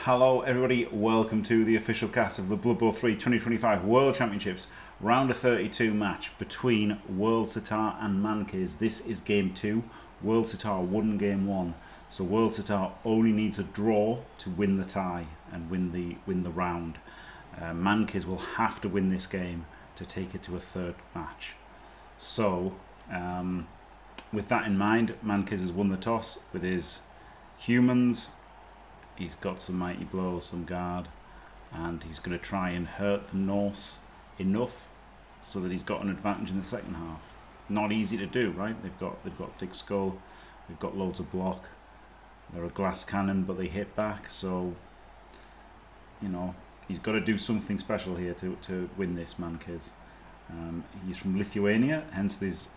Hello everybody, welcome to the official cast of the Blood Bowl 3 2025 World Championships round of 32 match between WorldSitar and Mankiz. This is game 2. WorldSitar won game 1, so WorldSitar only needs a draw to win the tie and win the round. Mankiz will have to win this game to take it to a third match. So with that in mind, Mankiz has won the toss with his humans. He's got some mighty blows, some guard, and he's going to try and hurt the Norse enough so that he's got an advantage in the second half. Not easy to do, right? They've got thick skull, they've got loads of block. They're a glass cannon, but they hit back. So, you know, he's got to do something special here to win this, Mankiz. He's from Lithuania, hence this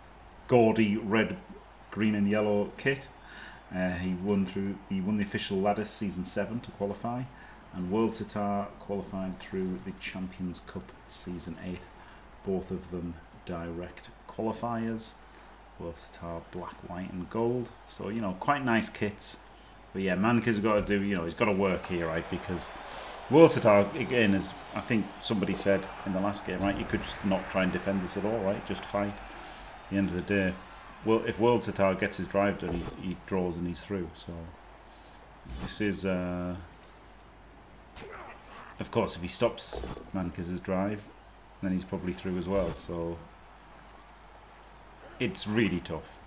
gaudy red, green, and yellow kit. He won the official ladder season 7 to qualify, and WorldSitar qualified through the Champions Cup season 8. Both of them direct qualifiers. WorldSitar black, white, and gold. So quite nice kits. But yeah, Mankiz has got to do. He's got to work here, right? Because WorldSitar again, as I think somebody said in the last game, right? You could just not try and defend this at all, right? Just fight. At the end of the day. Well, if WorldSitar gets his drive done, he draws and he's through. So this is, of course, if he stops Mankiz's drive, then he's probably through as well. So it's really tough.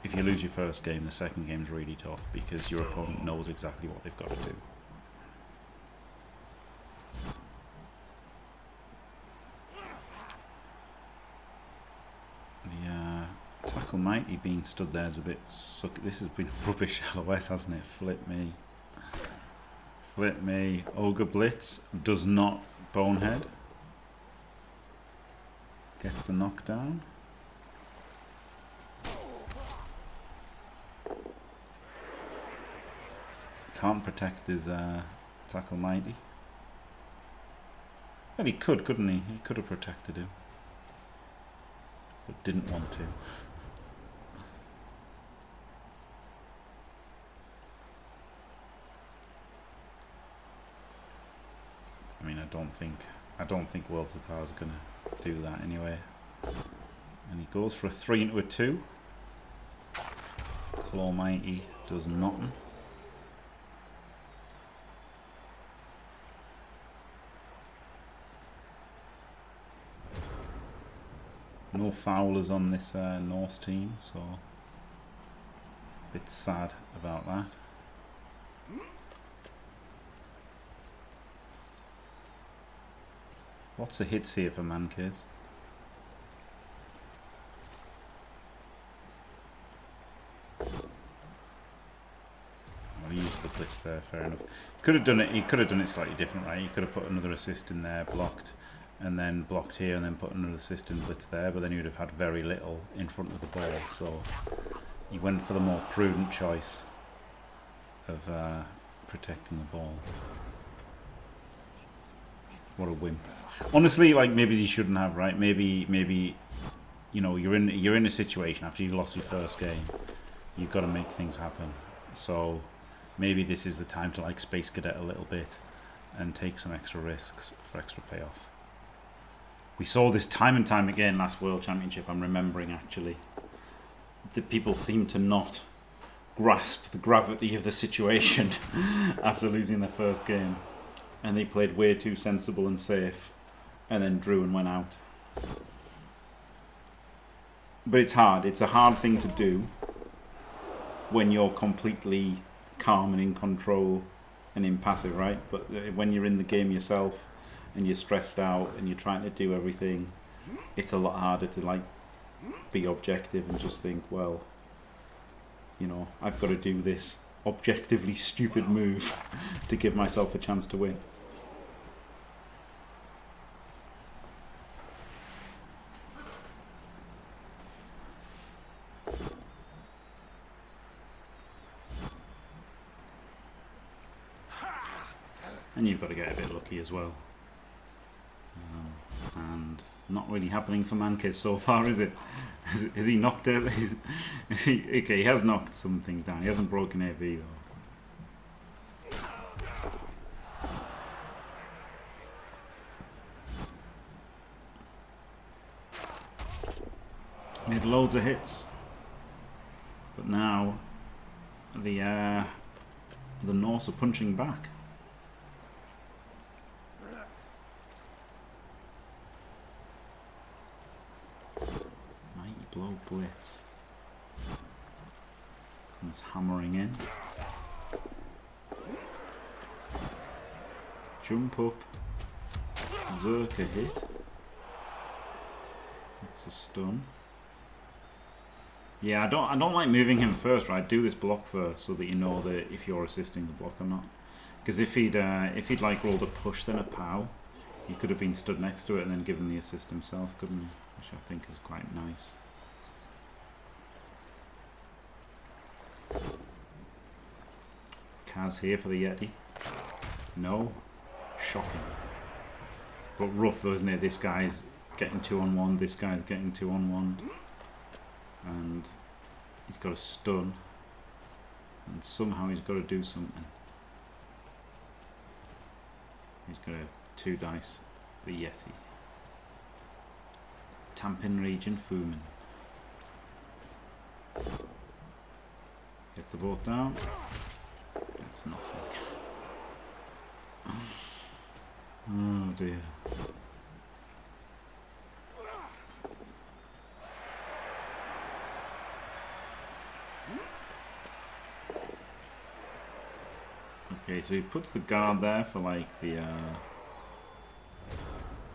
If you lose your first game, the second game's really tough because your opponent knows exactly what they've got to do. Tackle Mighty being stood there is a bit sucky. This has been rubbish LOS, hasn't it? Flip me. Flip me. Ogre Blitz does not bonehead. Gets the knockdown. Can't protect his Tackle Mighty. Well, he could, couldn't he? He could have protected him. But didn't want to. I mean, I don't think WorldSitar is going to do that anyway. And he goes for a 3 into a 2. Claw Mighty does nothing. No foulers on this Norse team, so a bit sad about that. Lots of hits here for Mankiz. Well, he used the blitz there, fair enough. Could have done it. He could have done it slightly different, right? He could have put another assist in there, blocked, and then blocked here, and then put another assist in blitz there. But then he would have had very little in front of the ball. So he went for the more prudent choice of protecting the ball. What a wimp. Honestly, like, maybe he shouldn't have, right? Maybe you're in a situation after you lost your first game, you've got to make things happen. So maybe this is the time to like space cadet a little bit and take some extra risks for extra payoff. We saw this time and time again last World Championship. I'm remembering actually that people seem to not grasp the gravity of the situation after losing their first game. And they played way too sensible and safe, and then drew and went out. But it's hard. It's a hard thing to do when you're completely calm and in control and impassive, right? But when you're in the game yourself and you're stressed out and you're trying to do everything, it's a lot harder to like be objective and just think, well, I've got to do this objectively stupid move to give myself a chance to win. And you've got to get a bit lucky as well. And not really happening for Mankiz so far, is it? Has he knocked it? Okay, he has knocked some things down. He hasn't broken AV though. Made loads of hits. But now the Norse are punching back. Mighty blow blitz. Comes hammering in. Jump up. Zerka hit. It's a stun. Yeah, I don't like moving him first, right? Do this block first so that you know that if you're assisting the block or not. Because if he'd like rolled a push then a pow, he could have been stood next to it and then given the assist himself, couldn't he? Which I think is quite nice. Kaz here for the Yeti. No. Shocking. But rough though, isn't it? This guy's getting 2-on-1, this guy's getting 2-on-1. And he's got a stun. And somehow he's got to do something. He's got a 2 dice. The Yeti. Tampin region Fumin. Gets the boat down. It's nothing. Oh dear. Okay, so he puts the guard there for like the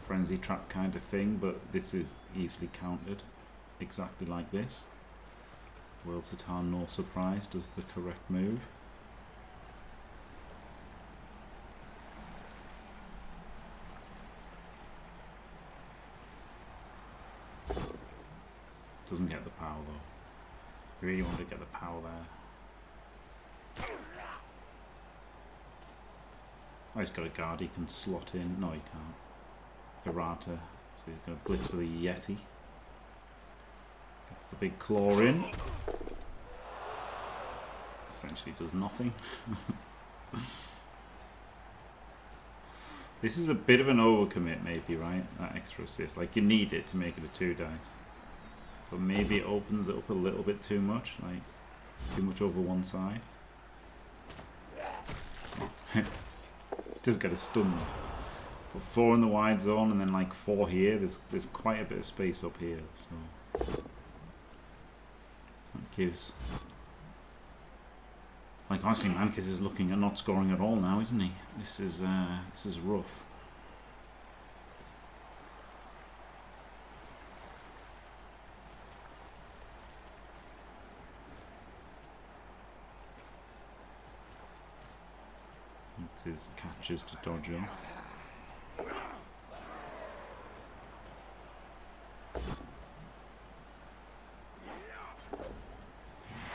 frenzy trap kind of thing, but this is easily countered exactly like this. WorldSitar, no surprise, does the correct move. Doesn't get the power though. You really want to get the power there. Oh, he's got a guard he can slot in. No, he can't. Errata. So he's going to blitz with a Yeti. Gets the big claw in. Essentially does nothing. This is a bit of an overcommit maybe, right? That extra assist. Like you need it to make it a 2 dice. But maybe it opens it up a little bit too much. Like too much over one side. Does get a stun though. But 4 in the wide zone and then like 4 here. There's quite a bit of space up here, so that gives. Like honestly, Mankiz is looking at not scoring at all now, isn't he? This is rough. His catches to dodge off.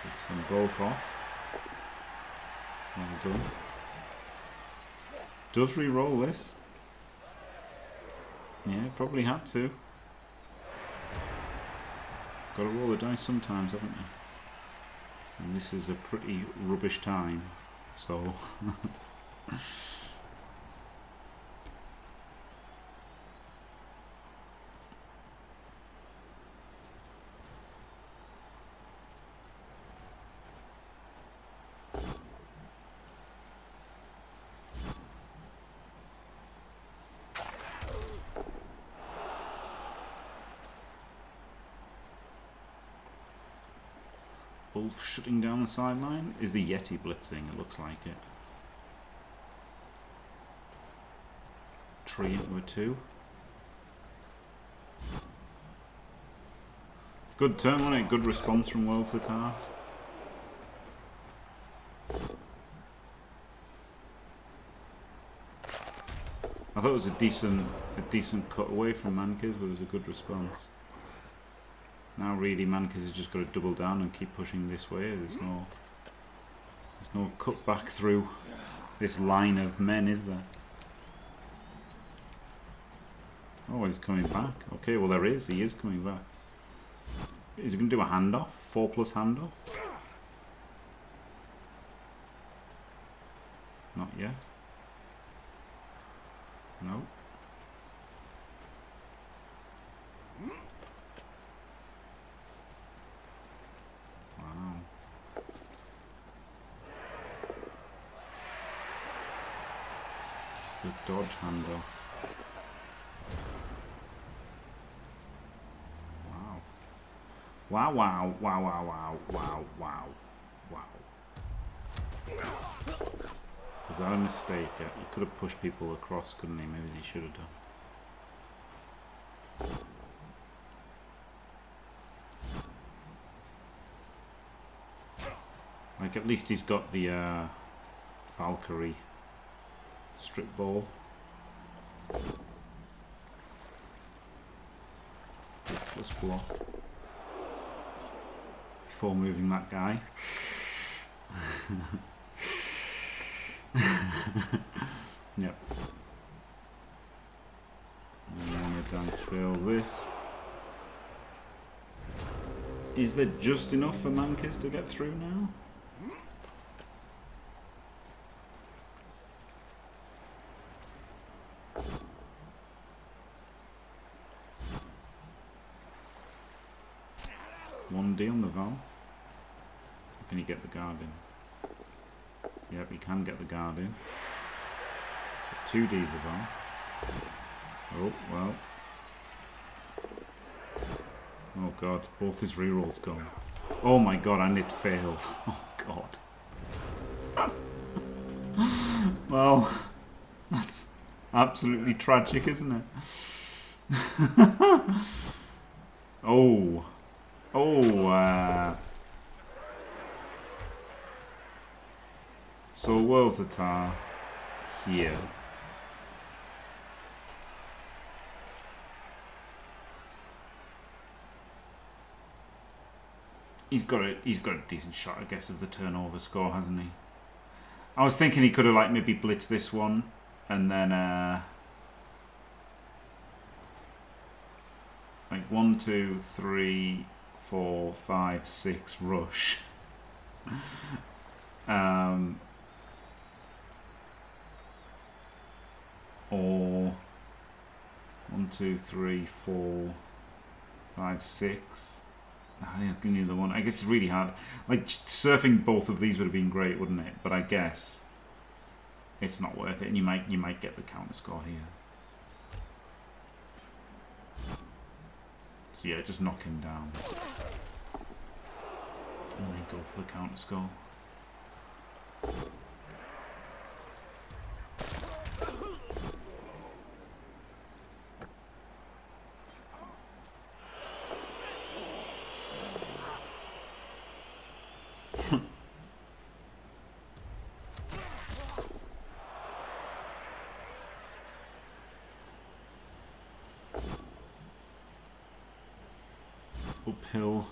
Picks them both off. Well done. Does re-roll this? Yeah, probably had to. Got to roll the dice sometimes, haven't you? And this is a pretty rubbish time, so. Wolf shutting down the sideline. Is the Yeti blitzing? It looks like it. 3 into a 2. Good turn on it. Good response from WorldSitar. I thought it was a decent cut away from Mankiz, but it was a good response. Now really Mankiz has just got to double down and keep pushing this way. There's no cut back through this line of men, is there? Oh, he's coming back. Okay, well there is. He is coming back. Is he going to do a handoff? 4+ handoff? Not yet. No. the dodge handoff. Wow. Wow, wow, wow, wow, wow, wow, wow, wow. Was that a mistake? He could have pushed people across, couldn't he? Maybe he should have done. Like, at least he's got the Valkyrie strip ball. Plus block. Before moving that guy. Yep. And then we're done to fill this. Is there just enough for Mankiz to get through now? One D on the Val. Can he get the guard in? Yep, he can get the guard in. So 2 Ds the Val. Oh, well. Oh god, both his rerolls gone. Oh my god, and it failed. Oh god. Well, that's absolutely tragic, isn't it? Oh. Oh, so WorldSitar here. He's got a decent shot, I guess, of the turnover score, hasn't he? I was thinking he could have like maybe blitzed this one and then like 1, 2, 3, 4, 5, 6 rush. Or 1, 2, 3, 4, 5, 6. I think it's neither one. I guess it's really hard. Like surfing both of these would have been great, wouldn't it? But I guess it's not worth it, and you might get the counter score here. So yeah, just knock him down. And then go for the counter score. Uphill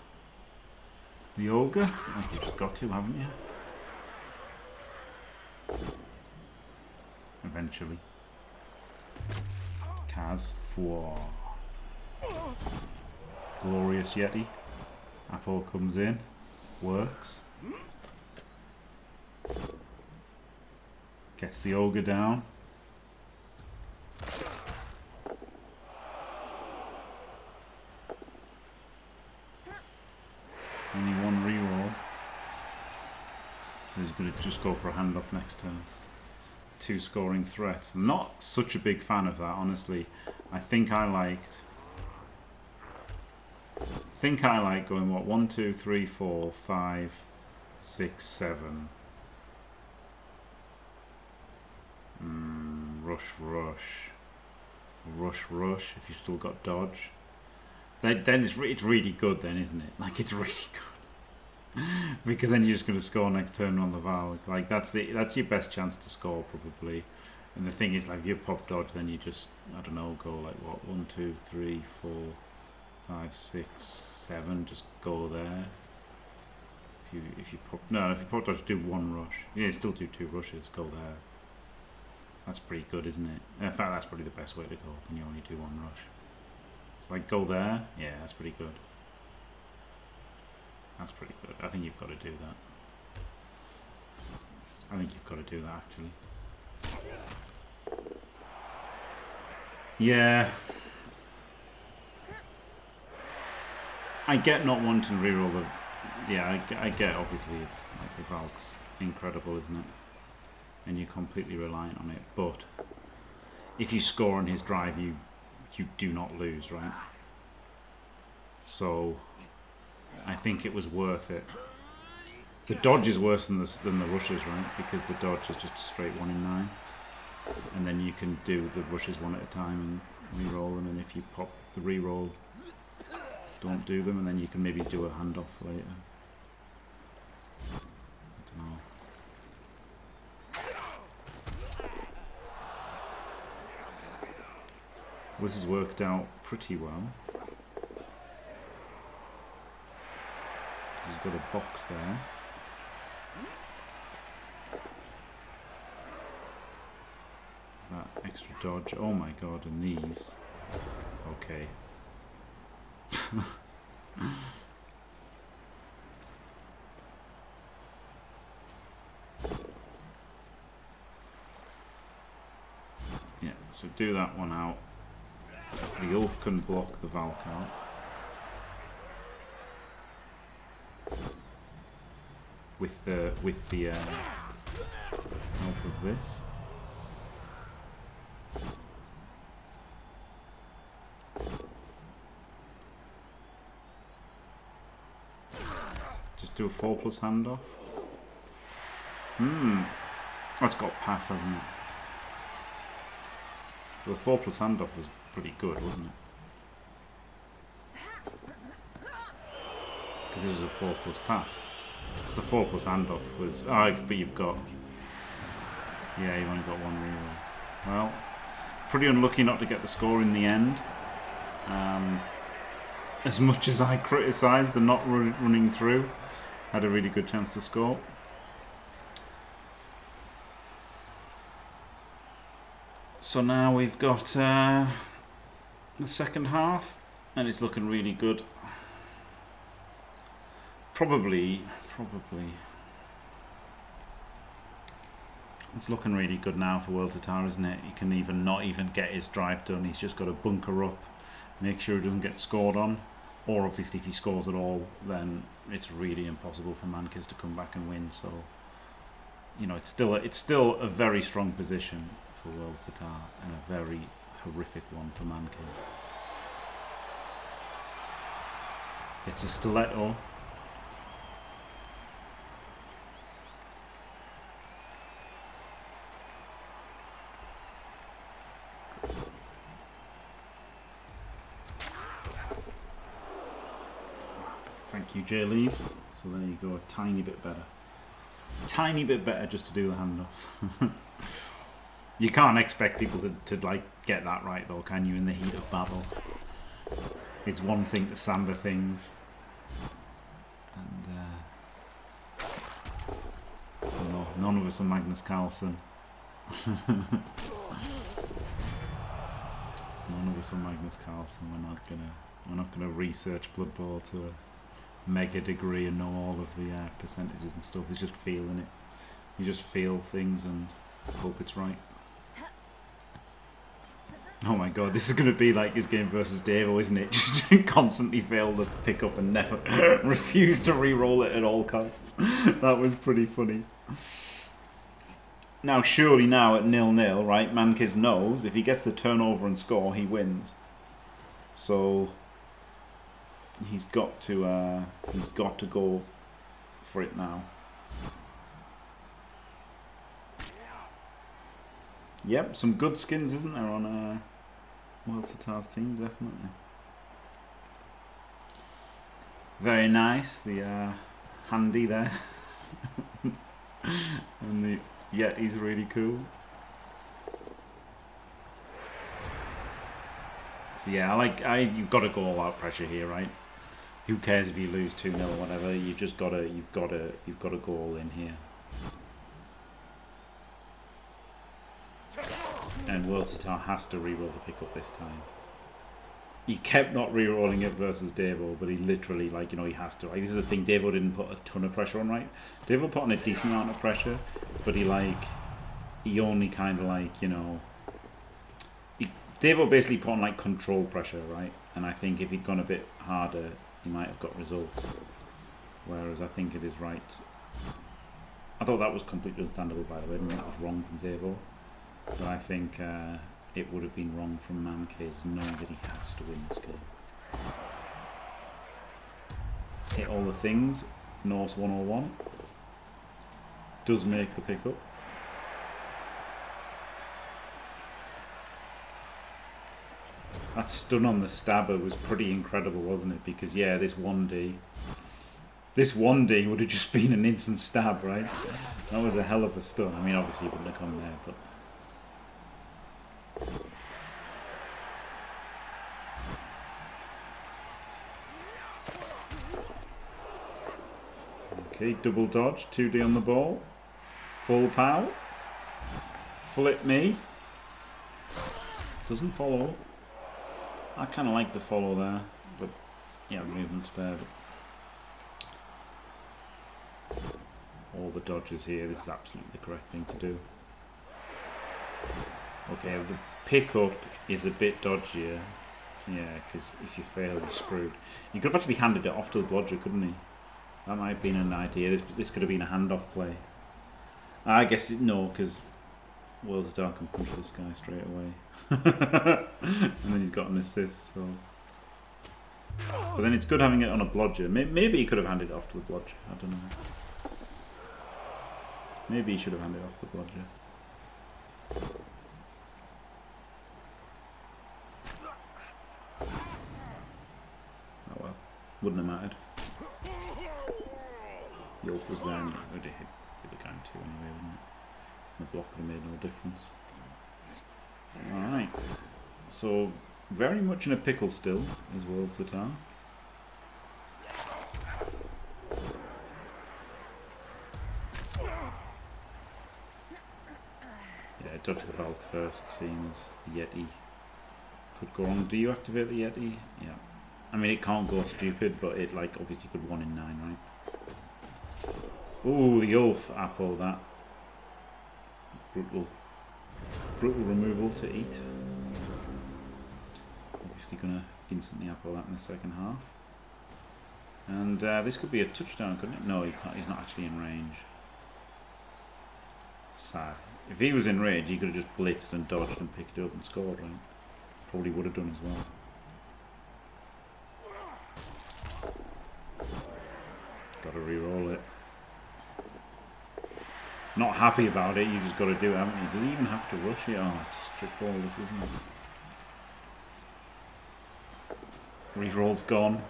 the ogre. I think you've just got to, haven't you? Eventually. Kaz for Glorious Yeti. Apple comes in, works. Gets the ogre down. Only one reroll. So he's going to just go for a handoff next turn. 2 scoring threats. Not such a big fan of that, honestly. I think I like going what 1, 2, 3, 4, 5, 6, 7. Rush. If you still got dodge. Then it's really good then, isn't it? Like, it's really good. Because then you're just going to score next turn on the Val. Like, that's your best chance to score, probably. And the thing is, like, if you pop dodge, then you just, I don't know, go like, what, 1, 2, 3, 4, 5, 6, 7, just go there. If you pop dodge, do 1 rush. Yeah, still do 2 rushes, go there. That's pretty good, isn't it? In fact, that's probably the best way to go, when you only do 1 rush. Like, go there? Yeah, that's pretty good. That's pretty good. I think you've got to do that. Actually. Yeah. I get not wanting to reroll the... Yeah, I get, obviously, it's like the Valk's incredible, isn't it? And you're completely reliant on it, but if you score on his drive, you do not lose, right? So I think it was worth it. The dodge is worse than the rushes, right? Because the dodge is just a straight 1 in 9. And then you can do the rushes one at a time and re-roll them. And if you pop the re-roll, don't do them. And then you can maybe do a handoff later. I don't know. This has worked out pretty well. He's got a box there. That extra dodge. Oh my god, and these. Okay. Yeah, so do that one out. The Ulf can block the Valkyr. With the help of this. Just do a 4+ handoff. That's got pass, hasn't it? The 4+ handoff was pretty good, wasn't it? Because it was a 4+ pass. Because the 4+ handoff was... Oh, but you've got... Yeah, you've only got 1 reroll. Well, pretty unlucky not to get the score in the end. As much as I criticised the not running through, had a really good chance to score. So now we've got the second half, and it's looking really good. Probably. It's looking really good now for WorldSitar, isn't it? He can even not even get his drive done. He's just got to bunker up, make sure he doesn't get scored on. Or obviously if he scores at all, then it's really impossible for Mankiz to come back and win. So, you know, it's still a very strong position for WorldSitar and a very horrific one for Mankiz. It's a stiletto. Thank you, J-Leave. So there you go, a tiny bit better. Tiny bit better just to do the handoff. You can't expect people to like get that right though, can you, in the heat of battle? It's one thing to samba things. And no, none of us are Magnus Carlsen. None of us are Magnus Carlsen. We're not gonna research Blood Bowl to a mega degree and know all of the percentages and stuff. It's just feeling it. You just feel things and hope it's right. Oh my god, this is going to be like his game versus Davo, isn't it? Just constantly fail to pick up and never refuse to re-roll it at all costs. That was pretty funny. Now, surely now at 0-0, right, Mankiz knows if he gets the turnover and score, he wins. So he's got to go for it now. Yep, some good skins, isn't there, on WorldSitar's team, definitely. Very nice, the handy there. And the Yeti's really cool. So yeah, you've got to go all out pressure here, right? Who cares if you lose 2-0 or whatever? You've got to go all in here. And WorldSitar has to reroll the pickup this time. He kept not rerolling it versus Davo, but he literally, like, you know, he has to. Like, this is the thing, Davo didn't put a ton of pressure on, right? Davo put on a decent amount of pressure, but he only kind of like, you know, Davo basically put on like control pressure, right? And I think if he'd gone a bit harder, he might have got results. Whereas I think it is right. I thought that was completely understandable, by the way. I didn't think that was wrong from Davo. But I think it would have been wrong from Mankiz, knowing that he has to win this game. Hit all the things. Norse 101. Does make the pickup. That stun on the stabber was pretty incredible, wasn't it? Because yeah, this 1D would have just been an instant stab, right? That was a hell of a stun. I mean, obviously it wouldn't have come there, but... Okay, double dodge, 2D on the ball. Full pow. Flip me. Doesn't follow. I kind of like the follow there, but yeah, movement spare. But all the dodges here, this is absolutely the correct thing to do. Okay, the pickup is a bit dodgier. Yeah, because if you fail, you're screwed. You could have actually handed it off to the blodger, couldn't he? That might have been an idea. This could have been a handoff play. I guess no, because WorldSitar can punch this guy straight away. And then he's got an assist, so... But then it's good having it on a blodger. Maybe he could have handed it off to the blodger. I don't know. Maybe he should have handed it off to the blodger. Oh well. Wouldn't have mattered. The Ulf was there and it would have hit the guy too anyway, wouldn't it? The block would have made no difference. Alright. So, very much in a pickle still, is WorldSitar. Yeah, dodge the Valk first, seeing as the Yeti could go wrong. Do you activate the Yeti? Yeah. I mean, it can't go stupid, but it, like, obviously could 1 in 9, right? Ooh, the Ulf apple, that. Brutal removal to eat. Obviously gonna instantly apple that in the second half. And this could be a touchdown, couldn't it? No, he's not actually in range. Sad. If he was in range, he could have just blitzed and dodged and picked it up and scored, right? Probably would have done as well. Gotta re-roll it. Not happy about it, you just got to do it, haven't you? Does he even have to rush it? Oh, it's strip ball, this isn't it? Reroll's gone,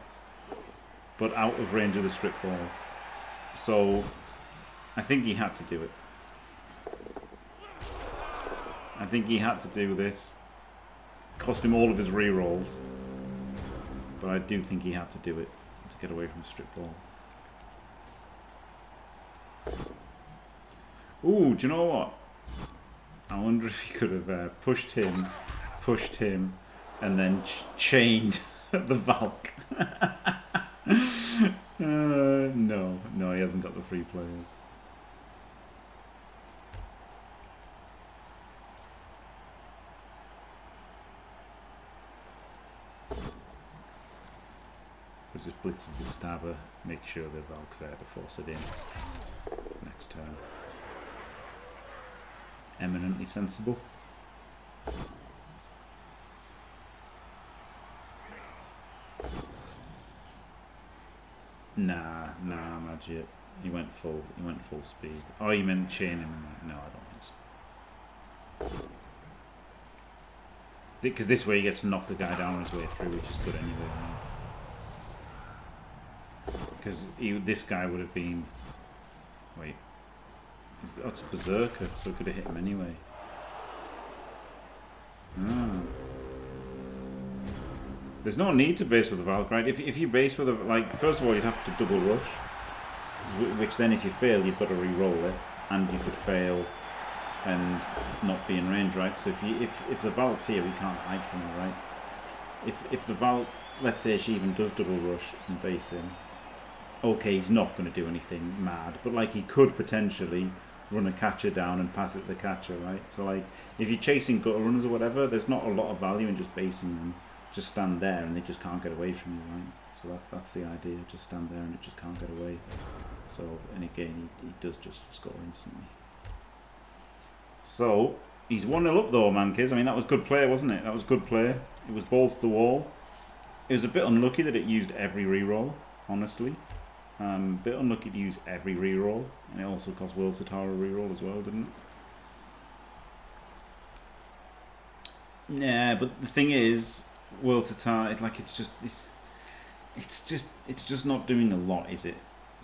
but out of range of the strip ball. So, I think he had to do it. I think he had to do this. Cost him all of his rerolls, but I do think he had to do it to get away from the strip ball. Ooh, do you know what? I wonder if he could have pushed him, and then chained the Valk. No, he hasn't got the free players. He just blitzes the stabber, make sure the Valk's there to force it in next turn. Eminently sensible. Nah, Magic. He went full speed. Oh, you meant chain him? No, I don't think so. Because this way he gets to knock the guy down on his way through, which is good anyway. Because this guy would have been... Wait. That's Berserker, so it could have hit him anyway. There's no need to base with the Valk, right? If you base with a... Like, first of all, you'd have to double rush. Which then, if you fail, you've got to re-roll it. And you could fail and not be in range, right? So if the Valk's here, we can't hide from her, right? If the Valk, let's say she even does double rush and base him, okay, he's not going to do anything mad, but like he could potentially run a catcher down and pass it to the catcher, right? So like if you're chasing gutter runners or whatever, there's not a lot of value in just basing them. Just stand there and they just can't get away from you, right? So that's the idea. Just stand there and it just can't get away. So and again, he does just score instantly. So He's 1-0 up though, Mankiz. I mean, that was good play, wasn't it? That was good play. It was balls to the wall. It was a bit unlucky that it used every reroll, honestly. A bit unlucky to use every reroll. And it also cost WorldSitar a reroll as well, didn't it? Yeah, but the thing is, WorldSitar, it's just not doing a lot, is it,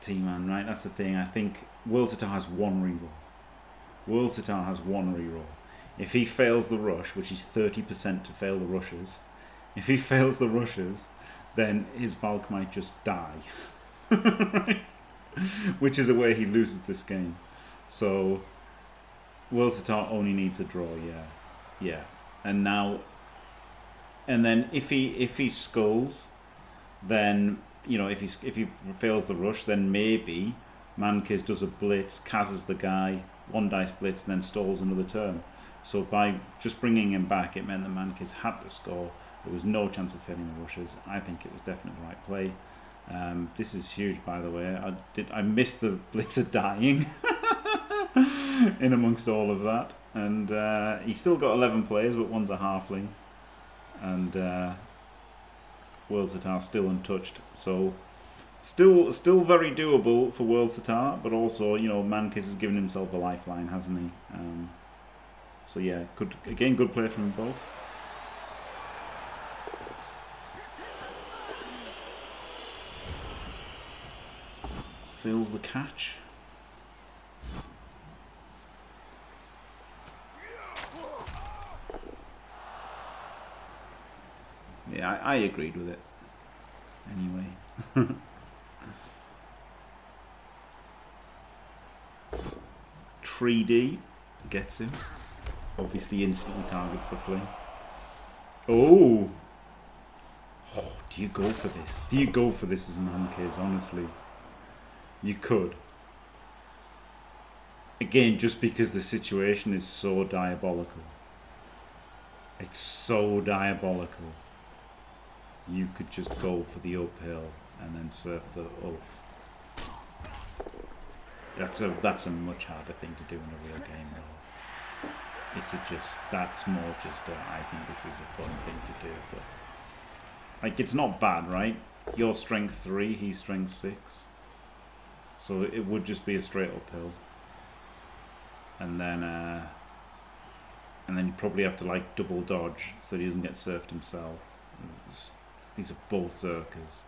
T-Man, right? That's the thing. I think WorldSitar has one reroll. WorldSitar has one reroll. If he fails the rush, which is 30% to fail the rushes, if he fails the rushes, then his Valk might just die. Right? Which is a way he loses this game. So WorldSitar only needs a draw, yeah. And then if he skulls, then if he fails the rush, then maybe Mankiz does a blitz, Kaz's the guy, 1 dice blitz, and then stalls another turn. So by just bringing him back, it meant that Mankiz had to score. There was no chance of failing the rushes. I think it was definitely the right play. This is huge, by the way. I missed the blitzer dying in amongst all of that, and he still got 11 players, but one's a halfling, and WorldSitar still untouched. So still very doable for WorldSitar, but also Mankiz has given himself a lifeline, hasn't he? So yeah, good play from both. Fills the catch. Yeah, I agreed with it. Anyway. 3D gets him. Obviously instantly targets the fling. Oh! Do you go for this? Do you go for this as Mankiz, honestly? You could. Again, just because the situation is so diabolical. It's so diabolical. You could just go for the uphill and then surf the oath. That's a much harder thing to do in a real game, though. That's more just I think this is a fun thing to do, but like, it's not bad, right? You're strength 3, he's strength 6. So it would just be a straight uphill. And then you probably have to like double dodge so that he doesn't get surfed himself. These are both Zerkers.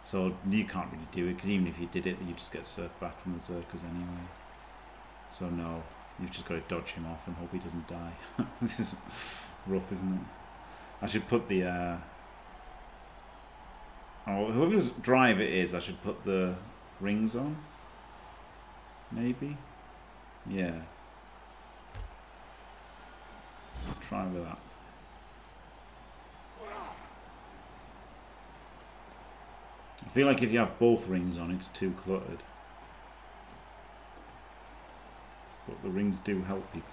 So you can't really do it, because even if you did it, you just get surfed back from the Zerkers anyway. So no, you've just got to dodge him off and hope he doesn't die. This is rough, isn't it? I should put the... whoever's drive it is, I should put the rings on. Maybe? Yeah. I'll try with that. I feel like if you have both rings on, it's too cluttered. But the rings do help people.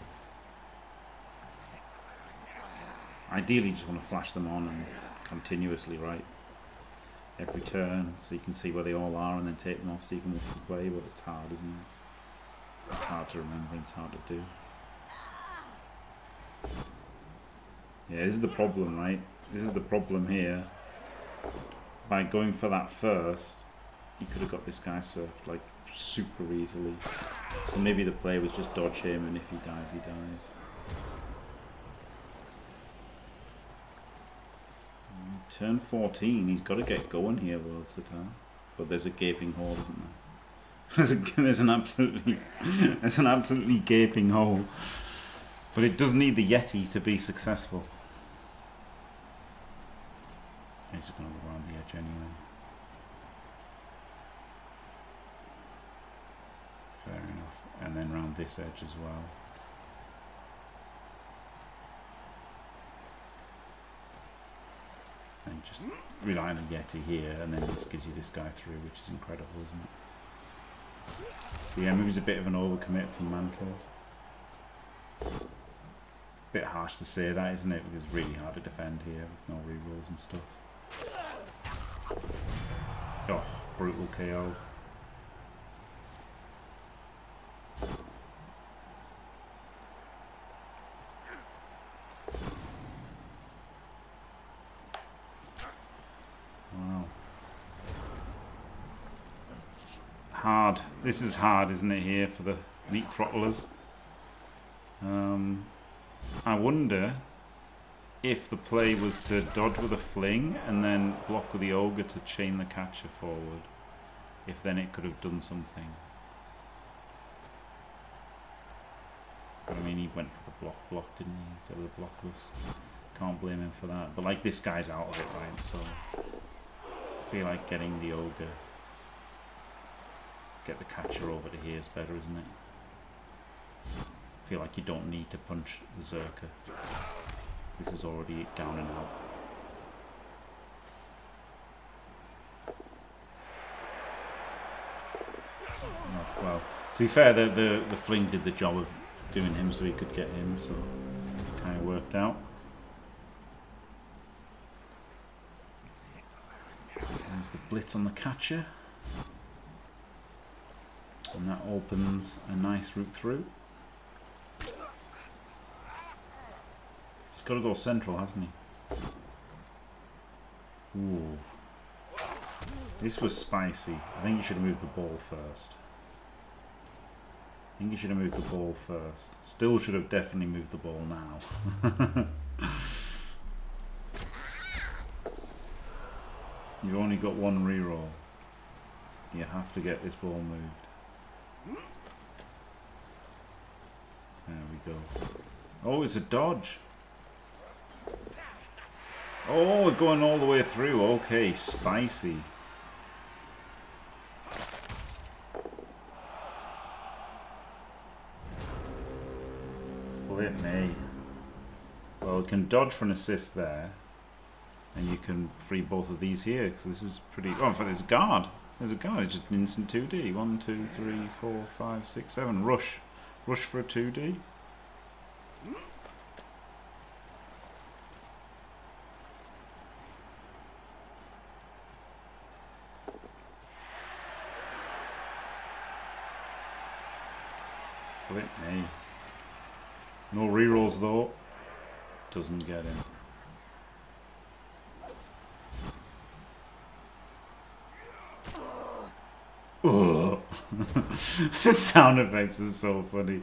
Ideally, you just want to flash them on and continuously, right? Every turn, so you can see where they all are, and then take them off so you can watch the play. But it's hard, isn't it? It's hard to remember, it's hard to do. Yeah, this is the problem, right? This is the problem here. By going for that first, you could have got this guy surfed like super easily. So maybe the play was just dodge him, and if he dies, he dies. Turn 14, he's got to get going here, WorldSitar. But there's a gaping hole, isn't there? There's an absolutely gaping hole. But it does need the Yeti to be successful. He's just going to go around the edge anyway. Fair enough. And then round this edge as well. And just rely on the Yeti here, and then this gives you this guy through, which is incredible, isn't it? So yeah, maybe it's a bit of an overcommit from Mankiz. Bit harsh to say that, isn't it? Because it's really hard to defend here with no rerolls and stuff. Oh, brutal KO. hard. This is hard, isn't it, here for the meat throttlers? I wonder if the play was to dodge with a fling and then block with the ogre to chain the catcher forward. If then it could have done something. But I mean, he went for the block, didn't he, instead of the blockless. Can't blame him for that. But like, this guy's out of it, right? So I feel like getting the ogre, get the catcher over to here is better, isn't it? I feel like you don't need to punch the Zerker. This is already down and out. Oh, well, to be fair, the fling did the job of doing him so he could get him, so it kind of worked out. There's the blitz on the catcher. And that opens a nice route through. He's got to go central, hasn't he? Ooh. This was spicy. I think you should have moved the ball first. I think you should have moved the ball first. Still should have definitely moved the ball now. You've only got one reroll. You have to get this ball moved. There we go. Oh, it's a dodge. Oh, we're going all the way through. Okay, spicy. Flip me. Well, we can dodge for an assist there. And you can free both of these here. So this is pretty... Oh, in fact, there's a guard. There's a guard. It's just an instant 2D. 1, 2, 3, 4, 5, 6, 7. Rush. Rush for a 2D. Flip me. No rerolls though. Doesn't get him. Oh. The sound effects are so funny.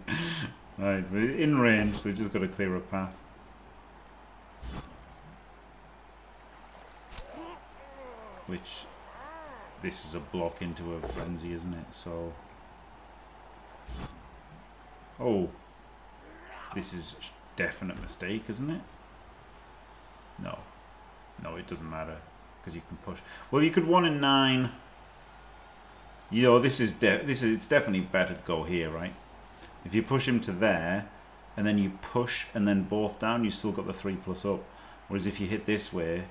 Right, we're in range, so we just got to clear a path. Which, this is a block into a frenzy, isn't it? So, oh, this is a definite mistake, isn't it? No, no, it doesn't matter because you can push. Well, you could 1 in 9. You know, it's definitely better to go here, right? If you push him to there, and then you push and then both down, you still got the 3+ up. Whereas if you hit this way,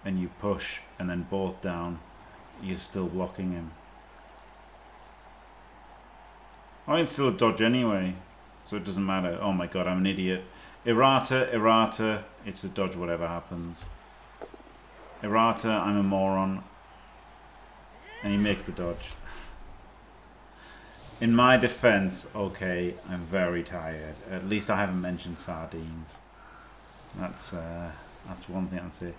and you push and then both down, you're still blocking him. I can still dodge anyway, so it doesn't matter. Oh my god, I'm an idiot. Errata, errata, it's a dodge whatever happens. Errata, I'm a moron. And he makes the dodge. In my defense, okay, I'm very tired. At least I haven't mentioned sardines. That's one thing I'd say.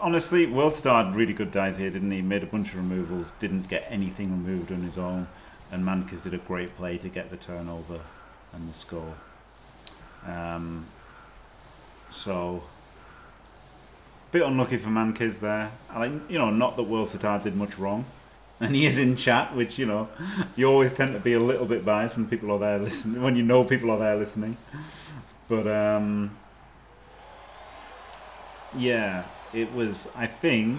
Honestly, WorldSitar had really good dice here, didn't he? Made a bunch of removals, didn't get anything removed on his own, and Mankiz did a great play to get the turnover and the score. So, bit unlucky for Mankiz there. You know, not that WorldSitar did much wrong. And he is in chat, which, you know, you always tend to be a little bit biased when people are there listening, when you know people are there listening. But, yeah, it was, I think,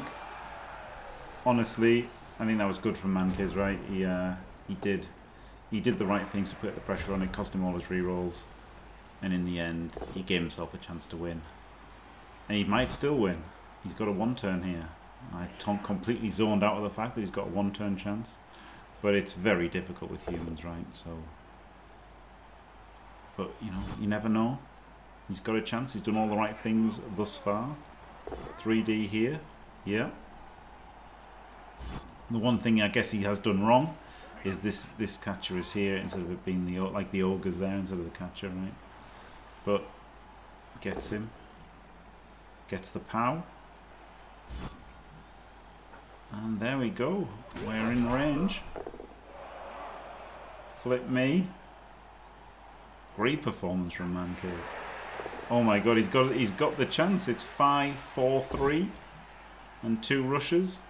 honestly, I think that was good from Mankiz, right? He did the right things to put the pressure on. It cost him all his rerolls. And in the end, he gave himself a chance to win. And he might still win. He's got a 1 turn here. I completely zoned out of the fact that he's got a 1 turn chance, but it's very difficult with humans, right? So, but you know, you never know. He's got a chance. He's done all the right things thus far. 3D here, yeah. The one thing I guess he has done wrong is this catcher is here instead of it being like the ogre's there instead of the catcher, right? But gets him, gets the POW. And there we go. We're in range. Flip me. Great performance from Mankiz. Oh my god, he's got the chance. It's 5, 4, 3 and 2 rushes.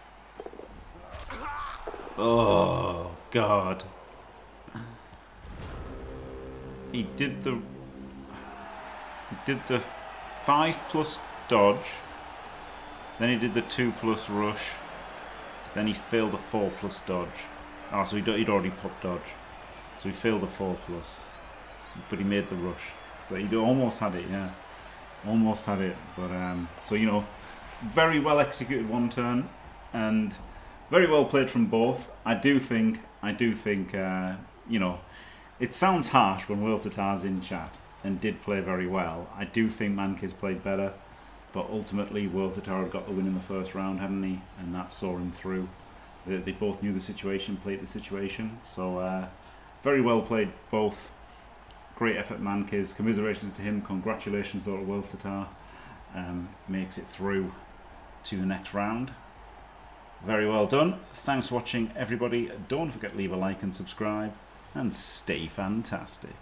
Oh god. He did the 5+ dodge. Then he did the 2+ rush. Then he failed the 4+ dodge. Oh, so he'd already popped dodge. So he failed the 4+. But he made the rush. So he almost had it, yeah. Almost had it. But, so, you know, very well executed one turn. And very well played from both. I do think, you know, it sounds harsh when WorldSitar's in chat and did play very well. I do think Mankiz played better. But ultimately, WorldSitar had got the win in the first round, hadn't he? And that saw him through. They both knew the situation, played the situation. So, very well played, both. Great effort, Mankiz. Commiserations to him. Congratulations, though, to WorldSitar. Makes it through to the next round. Very well done. Thanks for watching, everybody. Don't forget to leave a like and subscribe. And stay fantastic.